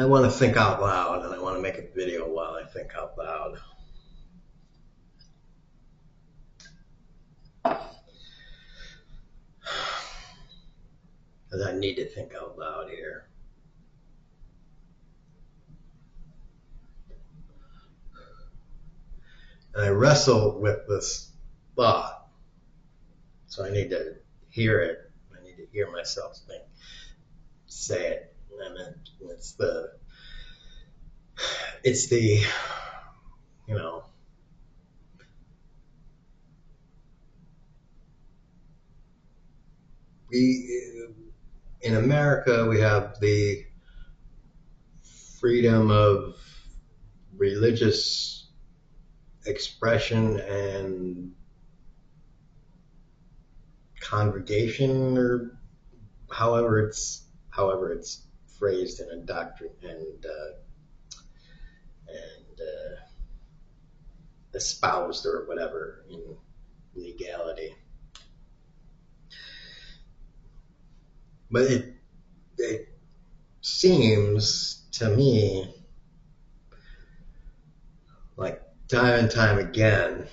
I want to think out loud, and I want to make a video while I think out loud. Because I need to think out loud here. And I wrestle with this thought, so I need to hear it. I need to hear myself say it, and it's the we in America we have the freedom of religious expression and congregation, or however it's phrased in a doctrine and espoused or whatever in legality. But it seems to me like time and time again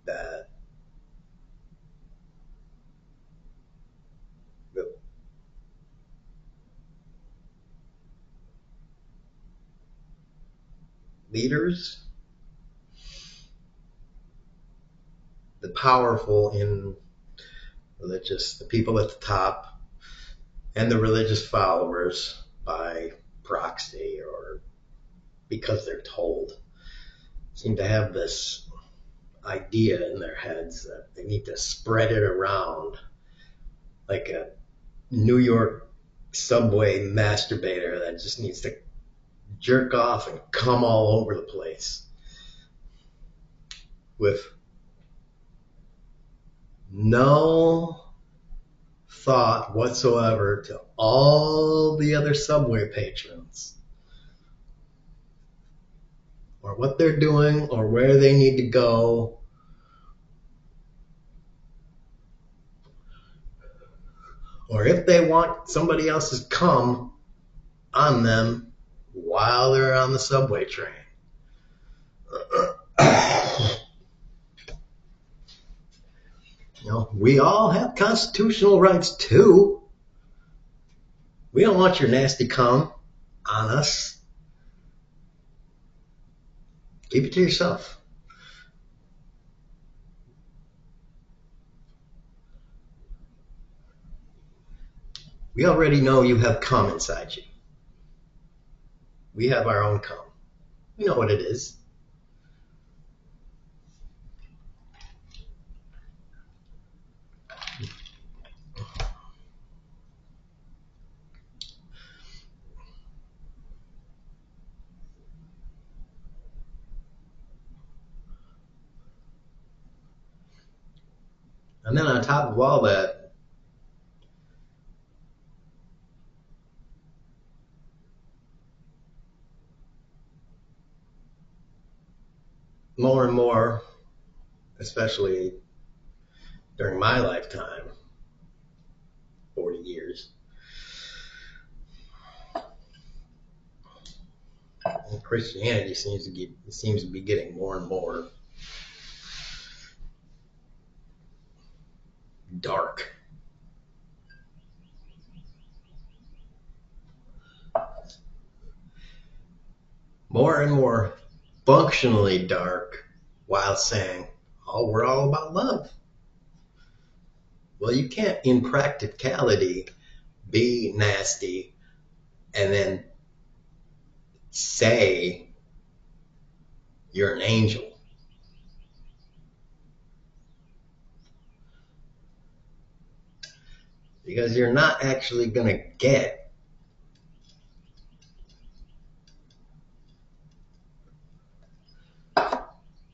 that the leaders, the powerful in religious, the people at the top, and the religious followers by proxy or because they're told, seem to have this idea in their heads that they need to spread it around like a New York subway masturbator that just needs to jerk off and come all over the place with no thought whatsoever to all the other subway patrons or what they're doing or where they need to go, or if they want somebody else's cum on them while they're on the subway train. We all have constitutional rights too. We don't want your nasty cum on us. Keep it to yourself. We already know you have cum inside you. We have our own cum. We know what it is. And then on top of all that, more and more, especially during my lifetime, 40 years, Christianity seems to be getting more and more dark. More and more functionally dark, while saying, oh, we're all about love. Well, you can't in practicality be nasty and then say you're an angel. Because you're not actually going to get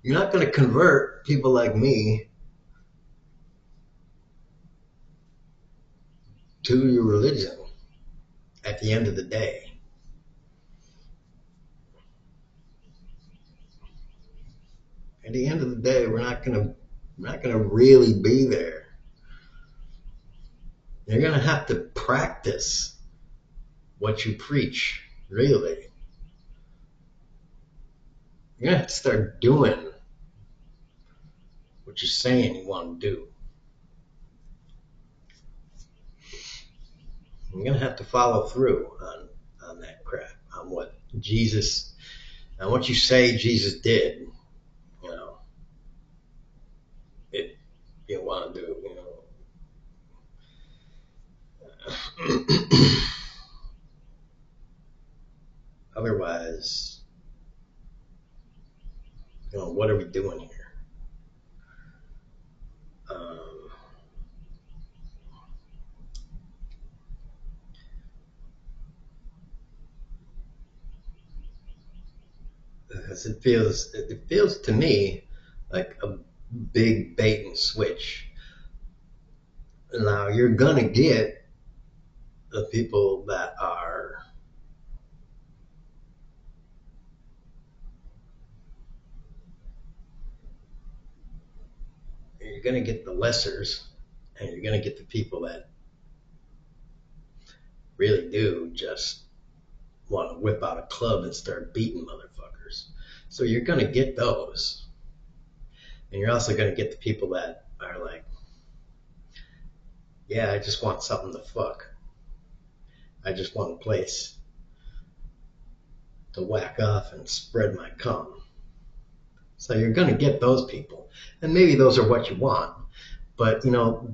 you're not going to convert people like me to your religion at the end of the day. At the end of the day, we're not going to really be there. You're going to have to practice what you preach. Really. You're going to have to start doing what you're saying you want to do. You're going to have to follow through on that crap, on what Jesus, on what you say Jesus did, you know, if you want to do, Otherwise, what are we doing here? Um, because it feels to me like a big bait and switch. Now you're gonna get the people that are you're gonna get the lessers, and you're gonna get the people that really do just want to whip out a club and start beating motherfuckers. So you're gonna get those, and you're also gonna get the people that are like, yeah, I just want something to fuck. I just want a place to whack off and spread my cum. So you're going to get those people. And maybe those are what you want. But,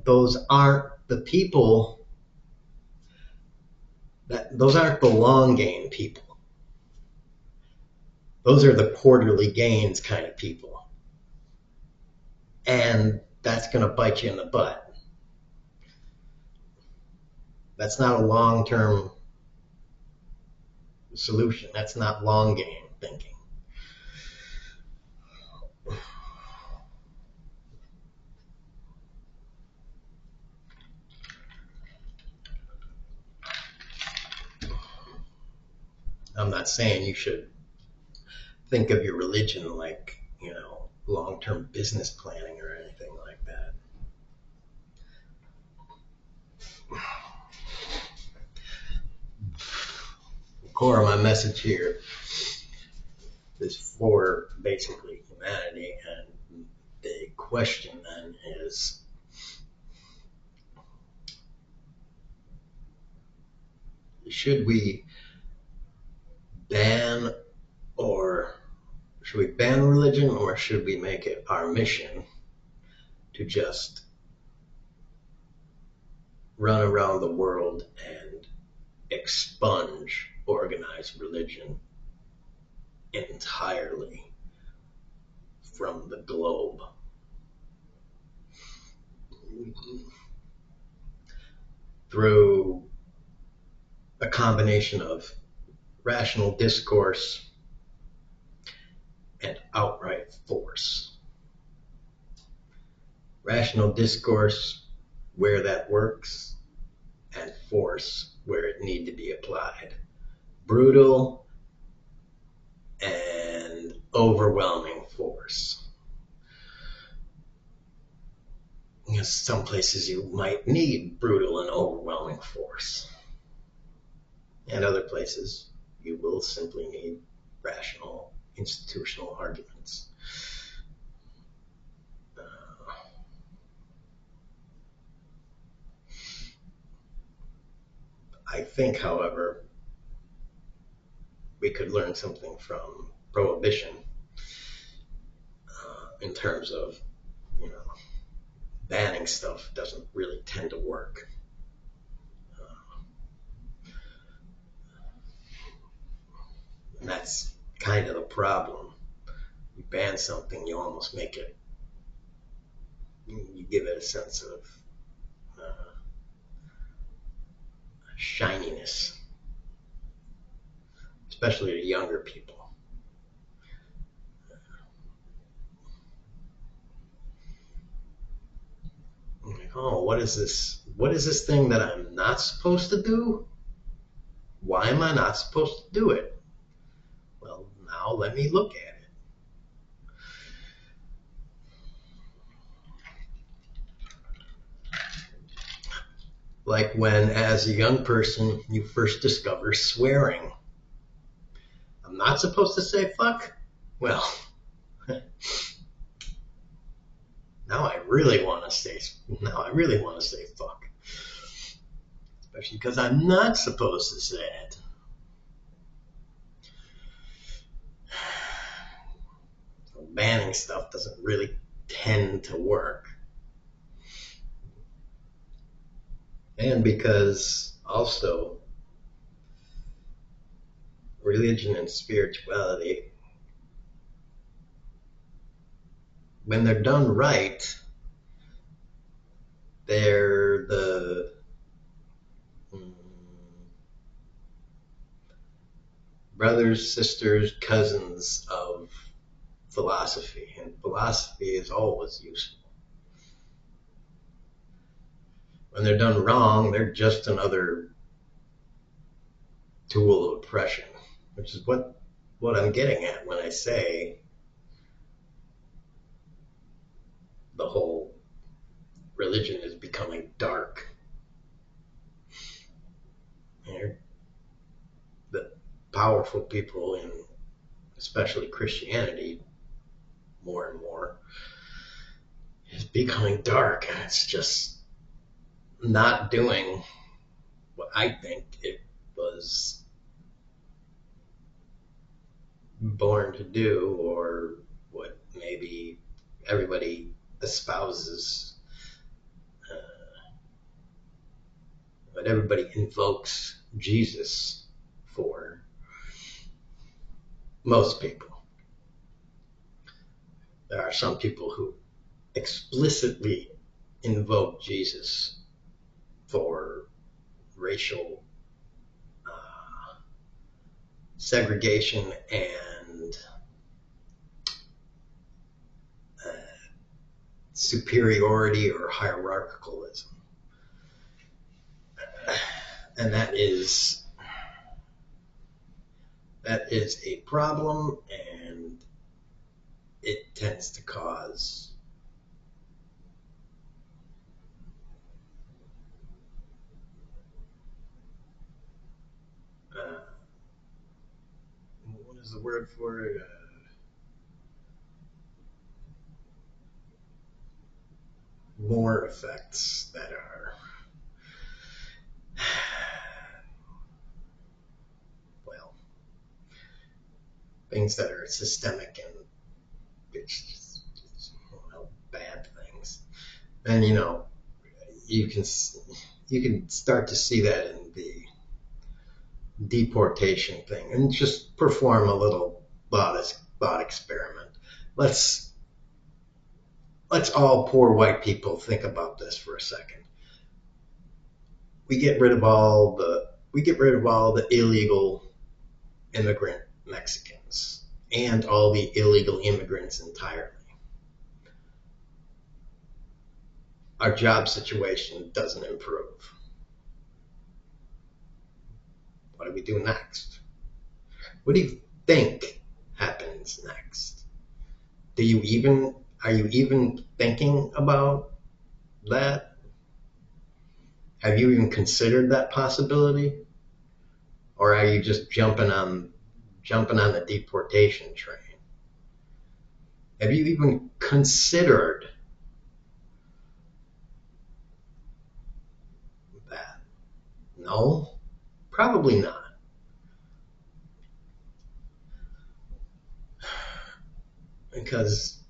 those aren't the people those aren't the long game people. Those are the quarterly gains kind of people. And that's going to bite you in the butt. That's not a long-term solution. That's not long game thinking. I'm not saying you should think of your religion like, long-term business planning or anything like that. The core of my message here is for basically humanity, and the question then is, should we ban religion, or should we make it our mission to just run around the world and expunge organized religion entirely from the globe? Through a combination of rational discourse and outright force. Rational discourse where that works, and force where it need to be applied. Brutal and overwhelming force. Some places you might need brutal and overwhelming force. And other places you will simply need rational institutional arguments. I think, however, we could learn something from prohibition in terms of, banning stuff doesn't really tend to work. And that's kind of the problem. You ban something, you almost make it, you give it a sense of shininess, especially to younger people. Like, oh, what is this? What is this thing that I'm not supposed to do? Why am I not supposed to do it? Well, now let me look at it. Like when, as a young person, you first discover swearing. not supposed to say fuck? Well, now I really want to say fuck. Especially because I'm not supposed to say it. So banning stuff doesn't really tend to work. And because also religion and spirituality, when they're done right, they're the brothers, sisters, cousins of philosophy, and philosophy is always useful. When they're done wrong, they're just another tool of oppression, which is what I'm getting at when I say the whole religion is becoming dark. And the powerful people in especially Christianity more and more is becoming dark, and it's just not doing what I think it was born to do, or what maybe everybody espouses, what everybody invokes Jesus for. Most people. There are some people who explicitly invoke Jesus for racial segregation and uh, superiority or hierarchicalism. And that is a problem, and it tends to cause what is the word for it? More effects that are well, things that are systemic and it's bad things. And you can start to see that in the deportation thing, and just perform a little thought experiment. Let's all poor white people think about this for a second. We get rid of all the illegal immigrant Mexicans and all the illegal immigrants entirely. Our job situation doesn't improve. What do we do next? What do you think happens next? Are you even thinking about that? Have you even considered that possibility? Or are you just jumping on the deportation train? Have you even considered that? No, probably not. Because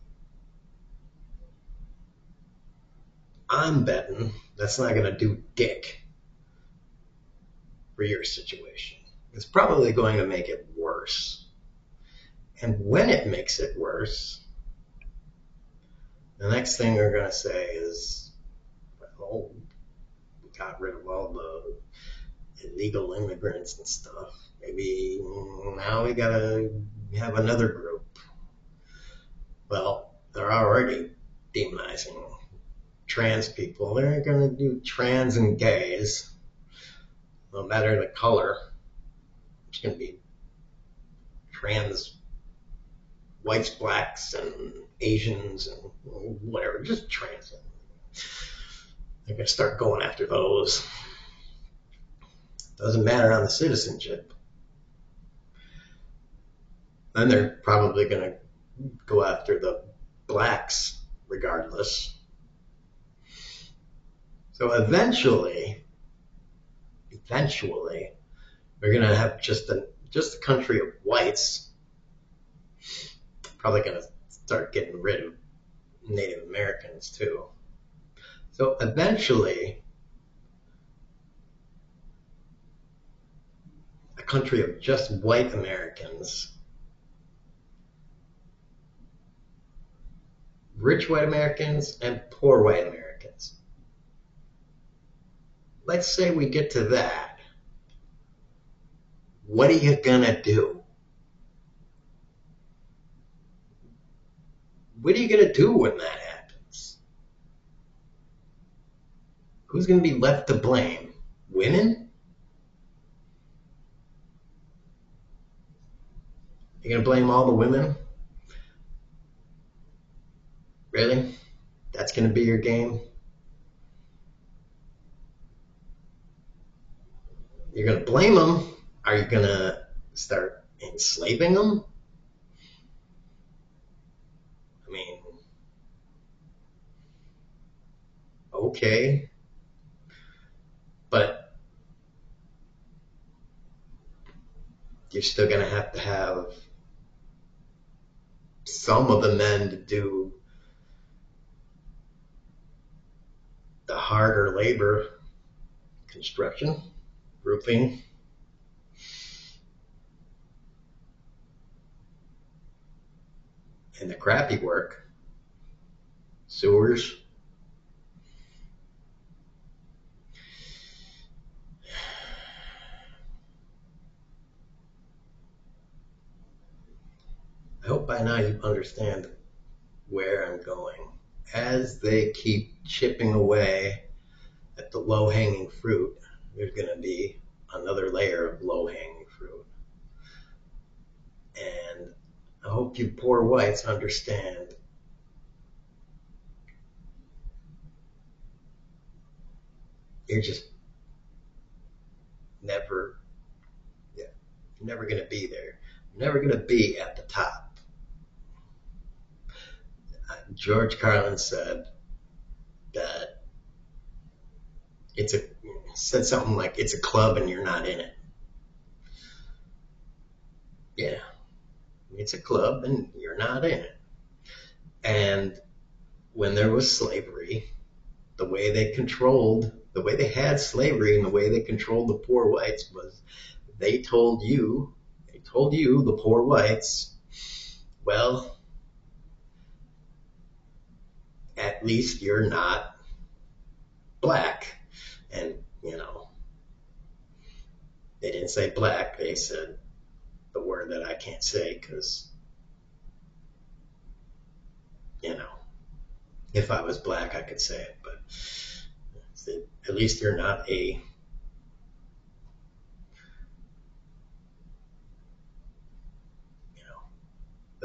I'm betting that's not going to do dick for your situation. It's probably going to make it worse. And when it makes it worse, the next thing they're going to say is, well, we got rid of all the illegal immigrants and stuff. Maybe now we got to have another group. Well, they're already demonizing trans people. They're going to do trans and gays, no matter the color. It's going to be trans whites, blacks, and Asians, and whatever, just trans. They're going to start going after those. Doesn't matter on the citizenship. then they're probably going to go after the blacks regardless. So eventually, we're going to have just a country of whites. Probably going to start getting rid of Native Americans too. So eventually, a country of just white Americans, rich white Americans and poor white Americans. Let's say we get to that. What are you gonna do? What are you gonna do when that happens? Who's gonna be left to blame? Women? You're gonna blame all the women? Really? That's gonna be your game? You're gonna blame them? Are you gonna start enslaving them? I mean, okay, but you're still gonna have to have some of the men to do the harder labor, construction, roofing, and the crappy work, sewers. I hope by now you understand where I'm going. As they keep chipping away at the low hanging fruit, there's going to be another layer of low hanging fruit. And I hope you poor whites understand you're just never, yeah, never going to be there. Never going to be at the top. George Carlin said that said something like it's a club and you're not in it. Yeah, it's a club and you're not in it. And when there was slavery, the way they had slavery and the way they controlled the poor whites was they told you, the poor whites, well, at least you're not black. And, they didn't say black, they said the word that I can't say because, you know, if I was black, I could say it, but at least you're not a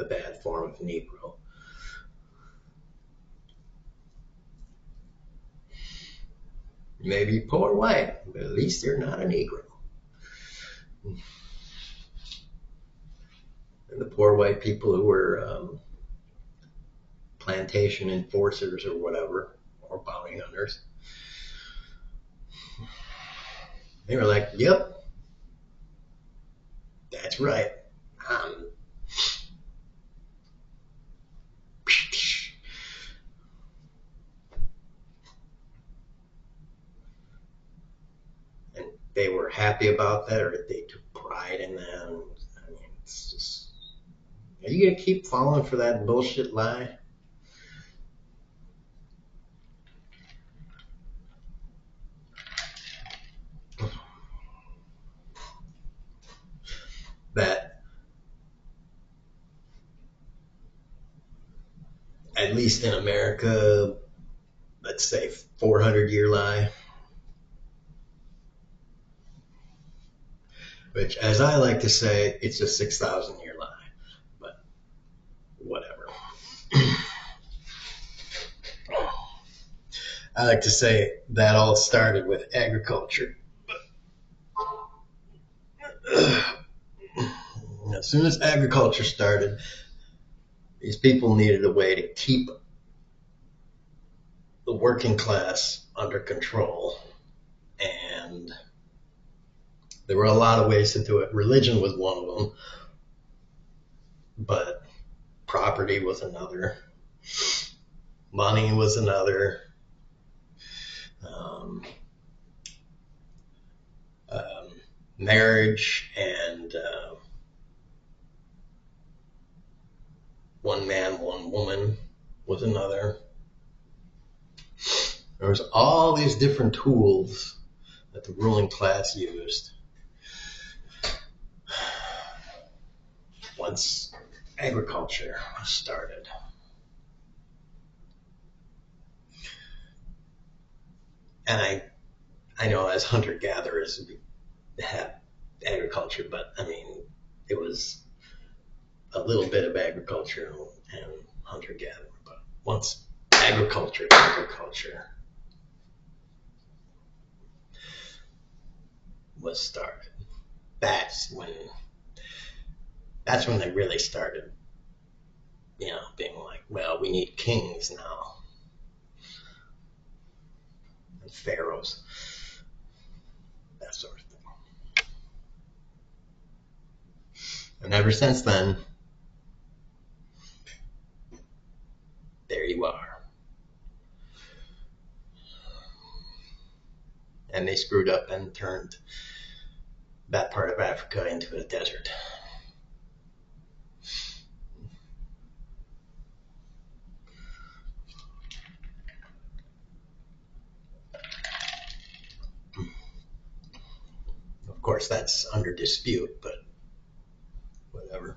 bad form of Negro. Maybe poor white, but at least you're not a Negro. And the poor white people who were plantation enforcers or whatever, or bounty hunters, they were like, yep, that's right. Um, and they were happy about that, or they took pride in that. I mean, it's just, are you going to keep falling for that bullshit lie? That, at least in America, let's say 400-year lie, which, as I like to say, it's a 6,000-year lie, but whatever. I like to say that all started with agriculture. And as soon as agriculture started, these people needed a way to keep the working class under control. And there were a lot of ways to do it. Religion was one of them, but property was another. Money was another. Um, Marriage and one man, one woman was another. There was all these different tools that the ruling class used once agriculture was started. And I know as hunter-gatherers we had agriculture, but I mean, it was a little bit of agriculture and hunter-gathering. But once agriculture was started, that's when they really started, being like, well, we need kings now and pharaohs, that sort of thing. And ever since then, there you are. And they screwed up and turned that part of Africa into a desert. Of course, that's under dispute, but whatever.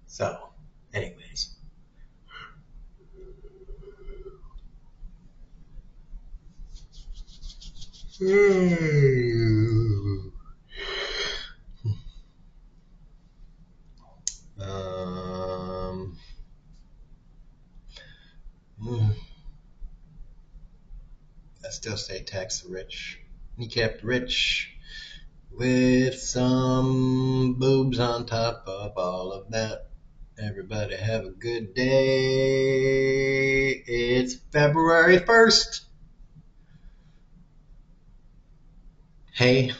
So, anyways. I still say tax the rich. He kept rich with some boobs on top of all of that. Everybody have a good day. It's February 1st. Hey,